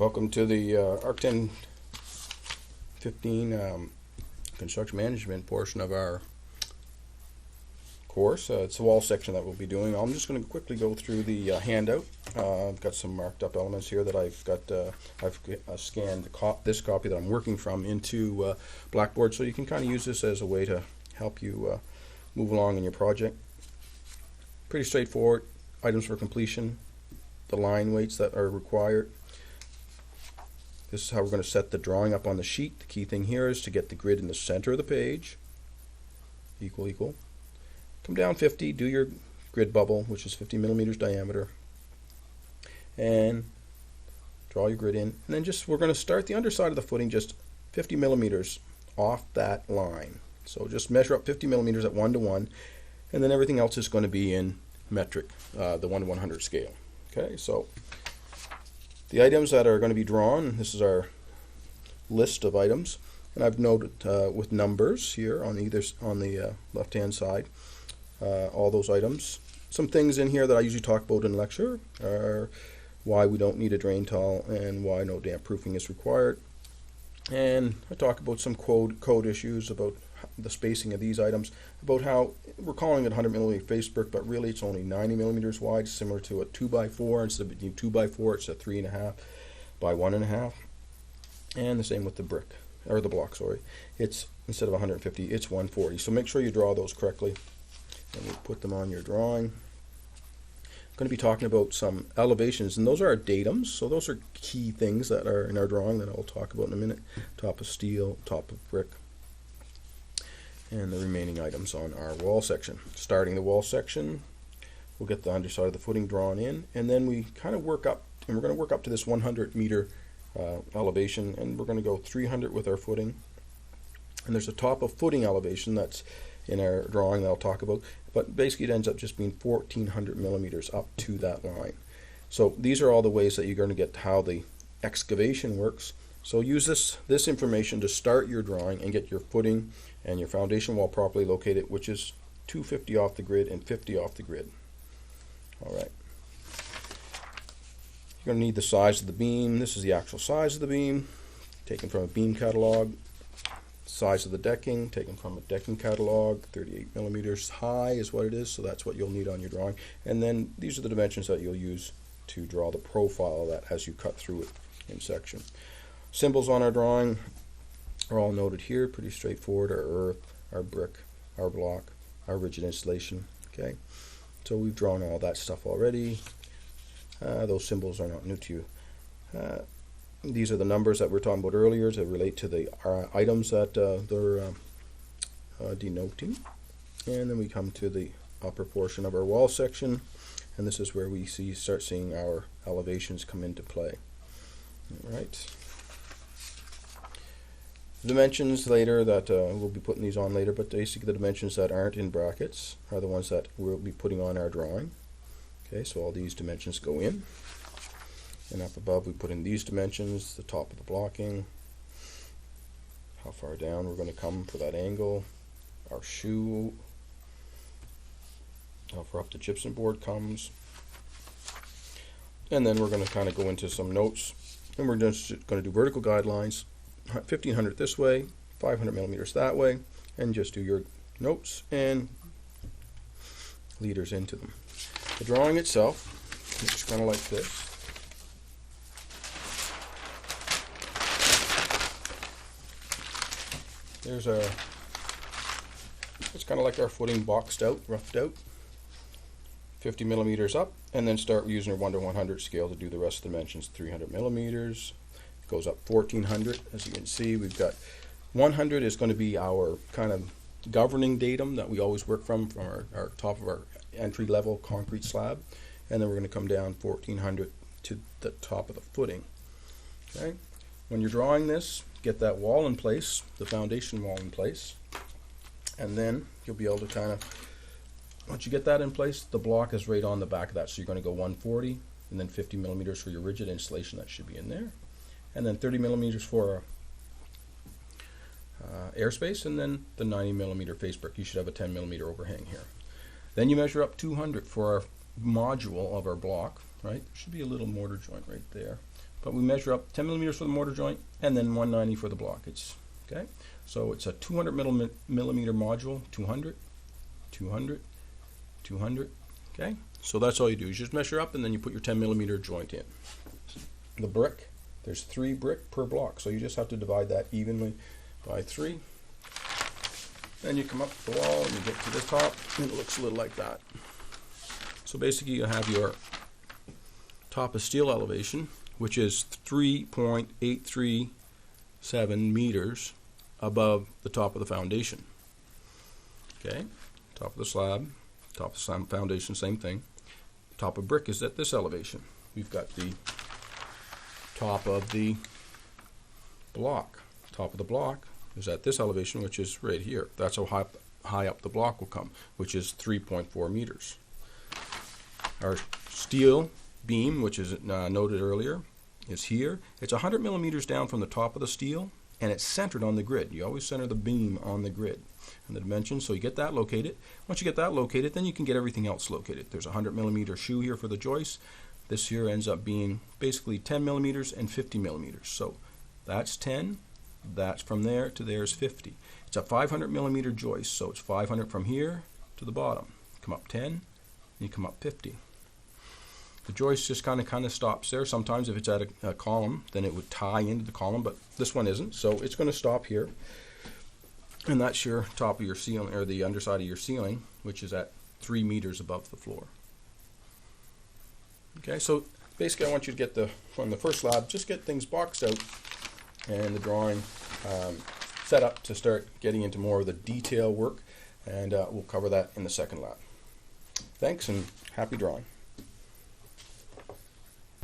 Welcome to the ARC 1015 construction management portion of our course. It's the wall section that we'll be doing. I'm just going to quickly go through the handout. I've got some marked up elements here that I've scanned this copy that I'm working from into Blackboard, so you can kind of use this as a way to help you move along in your project. Pretty straightforward. Items for completion, the line weights that are required. This is how we're going to set the drawing up on the sheet. The key thing here is to get the grid in the center of the page. Equal. Come down 50, do your grid bubble, which is 50 millimeters diameter. And draw your grid in. And then we're going to start the underside of the footing just 50 millimeters off that line. So just measure up 50 millimeters at 1 to 1. And then everything else is going to be in metric, the 1 to 100 scale. Okay, so the items that are going to be drawn, this is our list of items, and I've noted with numbers here on the left hand side all those items. Some things in here that I usually talk about in lecture are why we don't need a drain tile and why no damp proofing is required, and I talk about some code issues about the spacing of these items, about how we're calling it 100 millimeter face brick, but really it's only 90 millimeters wide, similar to a 2x4. Instead of being 2x4, it's a 3.5 by 1.5. And the same with the brick, or the block, sorry. It's instead of 150, it's 140. So make sure you draw those correctly, and we'll put them on your drawing. I'm going to be talking about some elevations, and those are our datums. So those are key things that are in our drawing that I'll talk about in a minute. Top of steel, top of brick, and the remaining items on our wall section. Starting the wall section, we'll get the underside of the footing drawn in, and then we kind of work up, and we're going to work up to this 100 meter elevation, and we're going to go 300 with our footing. And there's a top of footing elevation that's in our drawing that I'll talk about, but basically it ends up just being 1400 millimeters up to that line. So these are all the ways that you're going to get how the excavation works. So use this information to start your drawing and get your footing and your foundation wall properly located, which is 250 off the grid and 50 off the grid. Alright. You're going to need the size of the beam. This is the actual size of the beam, taken from a beam catalog. Size of the decking, taken from a decking catalog. 38 millimeters high is what it is, so that's what you'll need on your drawing. And then these are the dimensions that you'll use to draw the profile of that as you cut through it in section. Symbols on our drawing are all noted here, pretty straightforward. Our earth, our brick, our block, our rigid insulation. Okay, so we've drawn all that stuff already. Those symbols are not new to you. These are the numbers that we were talking about earlier to relate to the items that they're denoting. And then we come to the upper portion of our wall section, and this is where we start seeing our elevations come into play. All right. Dimensions later that we'll be putting these on later, but basically the dimensions that aren't in brackets are the ones that we'll be putting on our drawing. Okay, so all these dimensions go in, and up above we put in these dimensions, the top of the blocking, how far down we're going to come for that angle, our shoe, how far up the gypsum board comes, and then we're going to kind of go into some notes, and we're just going to do vertical guidelines. 1500 this way, 500 millimeters that way, and just do your notes and leaders into them. The drawing itself looks kind of like this. It's kind of like our footing boxed out, roughed out. 50 millimeters up, and then start using our 1 to 100 scale to do the rest of the dimensions. 300 millimeters. Goes up 1400. As you can see, we've got 100 is going to be our kind of governing datum that we always work from our top of our entry level concrete slab, and then we're going to come down 1400 to the top of the footing. Okay, when you're drawing this, get that wall in place, the foundation wall in place, and then you'll be able to kind of, once you get that in place, the block is right on the back of that, so you're going to go 140 and then 50 millimeters for your rigid insulation. That should be in there, and then 30 millimeters for airspace, and then the 90 millimeter face brick. You should have a 10 millimeter overhang here. Then you measure up 200 for our module of our block, right? There should be a little mortar joint right there. But we measure up 10 millimeters for the mortar joint and then 190 for the block. Okay? So it's a 200 millimeter module, 200, 200, 200. Okay? So that's all you do. You just measure up and then you put your 10 millimeter joint in. The brick, there's 3 brick per block. So you just have to divide that evenly by 3. Then you come up the wall and you get to the top and it looks a little like that. So basically you have your top of steel elevation, which is 3.837 meters above the top of the foundation. Okay, top of the slab, top of the foundation, same thing. Top of brick is at this elevation. We've got the top of the block. Top of the block is at this elevation, which is right here. That's how high up the block will come, which is 3.4 meters. Our steel beam, which is noted earlier, is here. It's 100 millimeters down from the top of the steel, and it's centered on the grid. You always center the beam on the grid and the dimensions, so you get that located. Once you get that located, then you can get everything else located. There's a 100 millimeter shoe here for the joist. This here ends up being basically 10 millimeters and 50 millimeters. So that's 10. That's from there to there is 50. It's a 500 millimeter joist, so it's 500 from here to the bottom. Come up 10, and you come up 50. The joist just kind of stops there. Sometimes if it's at a column, then it would tie into the column, but this one isn't, so it's going to stop here. And that's your top of your ceiling, or the underside of your ceiling, which is at 3 meters above the floor. Okay, so basically I want you to get from the first lab, just get things boxed out and the drawing set up to start getting into more of the detail work, and we'll cover that in the second lab. Thanks, and happy drawing.